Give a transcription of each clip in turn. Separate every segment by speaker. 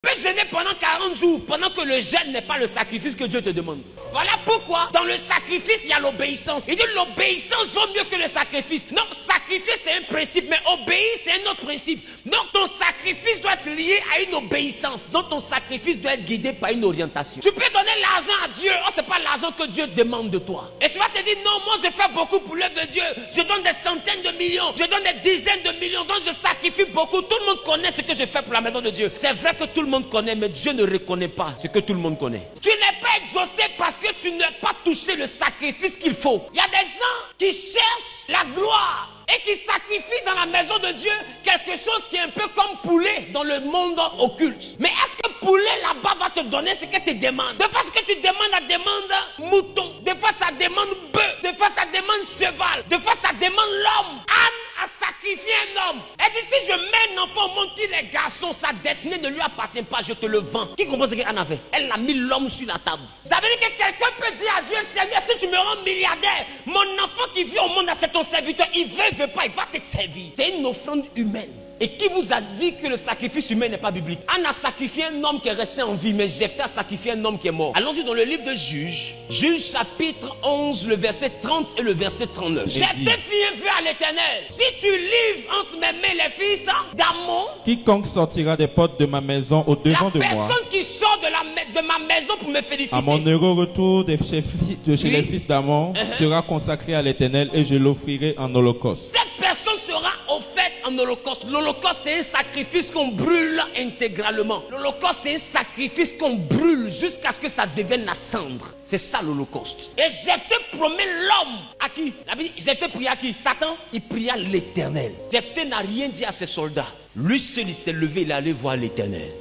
Speaker 1: peux jeûner pendant 40 jours, pendant que le jeûne n'est pas le sacrifice que Dieu te demande. Voilà pourquoi, dans le sacrifice, il y a l'obéissance. Il dit l'obéissance vaut mieux que le sacrifice. Non, sacrifice c'est un principe, mais obéir c'est un autre principe. Donc ton sacrifice doit être lié à une obéissance. Donc ton sacrifice doit être guidé par une orientation. Tu peux donner l'argent à Dieu, oh, c'est pas l'argent que Dieu demande de toi. Et tu vas te dire, non, moi je fais beaucoup pour l'œuvre de Dieu. Je donne des centaines de millions, je donne des dizaines de millions, donc je sacrifie beaucoup. Tout le monde connaît ce que je fais pour la maison de Dieu. C'est vrai que tout le monde connaît, mais Dieu ne reconnaît pas ce que tout le monde connaît. Tu n'es pas exaucé parce que tu n'as pas touché le sacrifice qu'il faut. Il y a des gens qui cherchent la gloire et qui sacrifient dans la maison de Dieu quelque chose qui est un peu comme poulet dans le monde occulte. Mais est-ce que poulet là-bas va te donner ce que tu demandes? Des fois ce que tu demandes, ça demande mouton. Des fois ça demande bœuf. Des fois ça demande cheval. Des fois ça demande l'homme. Anne a sacrifié un homme. Elle dit, si je mets un enfant au monde qui est garçon, sa destinée ne lui appartient pas, je te le vends. Qui comprend ce qu'Anne a fait? Elle a mis l'homme sur la table. Ça veut dire que quelqu'un peut dire à Dieu, Seigneur, si tu me rends milliardaire, mon enfant qui vit au monde, c'est ton serviteur, il veut pas, il va te servir. C'est une offrande humaine. Et qui vous a dit que le sacrifice humain n'est pas biblique? Anne a sacrifié un homme qui est resté en vie, mais Jephthé a sacrifié un homme qui est mort. Allons-y dans le livre de Juges, Juges chapitre 11, le verset 30 et le verset 39. Jephthé fit un vœu à l'Éternel. Si tu livres entre mes mains les fils d'Ammon,
Speaker 2: quiconque sortira des portes de ma maison au devant de moi,
Speaker 1: la personne qui sort de ma maison pour me féliciter,
Speaker 2: à mon heureux retour de chez les fils d'Ammon, sera consacré à l'Éternel et je l'offrirai en holocauste.
Speaker 1: Cette personne sera offerte en holocauste. L'holocauste, c'est un sacrifice qu'on brûle intégralement. L'holocauste, c'est un sacrifice qu'on brûle jusqu'à ce que ça devienne la cendre. C'est ça l'holocauste. Et Jephthé promet l'homme à qui? Jephthé pria à qui? Satan, il pria à l'Éternel. Jephthé n'a rien dit à ses soldats. Lui seul, il s'est levé, il est allé voir l'Éternel.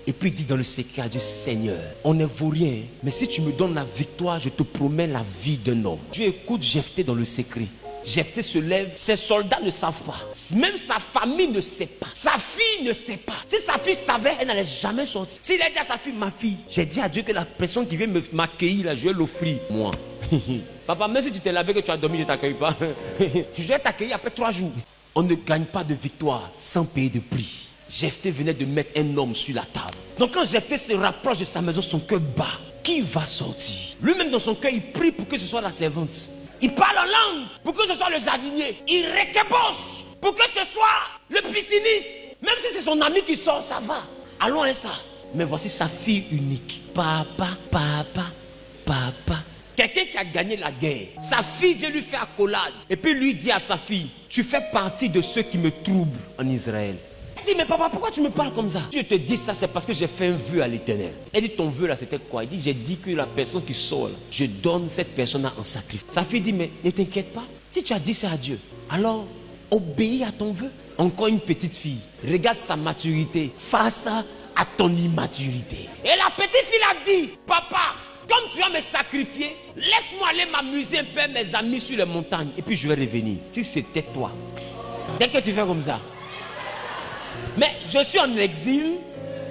Speaker 1: Et puis il dit dans le secret à Dieu, Seigneur, on ne vaut rien, mais si tu me donnes la victoire, je te promets la vie d'un homme. Dieu écoute Jephthé dans le secret. Jephthé se lève, ses soldats ne savent pas. Même sa famille ne sait pas. Sa fille ne sait pas. Si sa fille savait, elle n'allait jamais sortir. S'il a dit à sa fille, ma fille, j'ai dit à Dieu que la personne qui vient m'accueillir, là, je vais l'offrir, moi. Papa, même si tu t'es lavé, que tu as dormi, je ne t'accueille pas. Je vais t'accueillir après 3 jours. On ne gagne pas de victoire sans payer de prix. Jephthé venait de mettre un homme sur la table. Donc quand Jephthé se rapproche de sa maison, son cœur bat. Qui va sortir? Lui-même dans son cœur, il prie pour que ce soit la servante. Il parle en langue pour que ce soit le jardinier. Il réquebosse pour que ce soit le pisciniste. Même si c'est son ami qui sort, ça va. Allons à ça. Mais voici sa fille unique. Papa, papa, papa. Quelqu'un qui a gagné la guerre. Sa fille vient lui faire accolade. Et puis lui dit à sa fille, tu fais partie de ceux qui me troublent en Israël. Elle dit, mais papa, pourquoi tu me parles comme ça? Si je te dis ça, c'est parce que j'ai fait un vœu à l'Éternel. Elle dit, ton vœu là, c'était quoi? Il dit, j'ai dit que la personne qui sort là, je donne cette personne-là en sacrifice. Sa fille dit, mais ne t'inquiète pas. Si tu as dit ça à Dieu, alors obéis à ton vœu. Encore une petite fille. Regarde sa maturité face à ton immaturité. Et la petite fille a dit, papa, comme tu vas me sacrifier, laisse-moi aller m'amuser un peu avec mes amis sur les montagnes. Et puis je vais revenir. Si c'était toi. Dès que tu fais comme ça. Mais je suis en exil,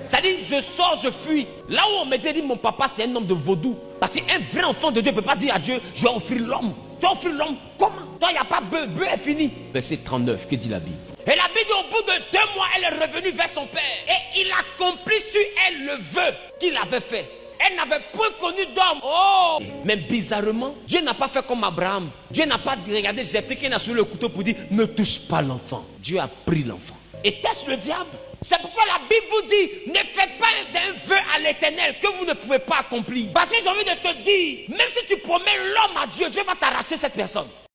Speaker 1: c'est-à-dire je sors, je fuis. Là où on me dit mon papa c'est un homme de vaudou. Parce qu'un vrai enfant de Dieu ne peut pas dire à Dieu, je vais offrir l'homme. Tu vas offrir l'homme comment? Toi il n'y a pas bœuf, bœuf est fini. Verset 39, que dit la Bible? Et la Bible dit au bout de 2 mois, elle est revenue vers son père. Et il accomplit sur elle le vœu qu'il avait fait. Elle n'avait point connu d'homme. Oh! Mais bizarrement, Dieu n'a pas fait comme Abraham. Dieu n'a pas regardé Jephthé qui a sur le couteau pour dire, ne touche pas l'enfant. Dieu a pris l'enfant. Et teste le diable. C'est pourquoi la Bible vous dit, ne faites pas d'un vœu à l'Éternel que vous ne pouvez pas accomplir. Parce que j'ai envie de te dire, même si tu promets l'homme à Dieu, Dieu va t'arracher cette personne.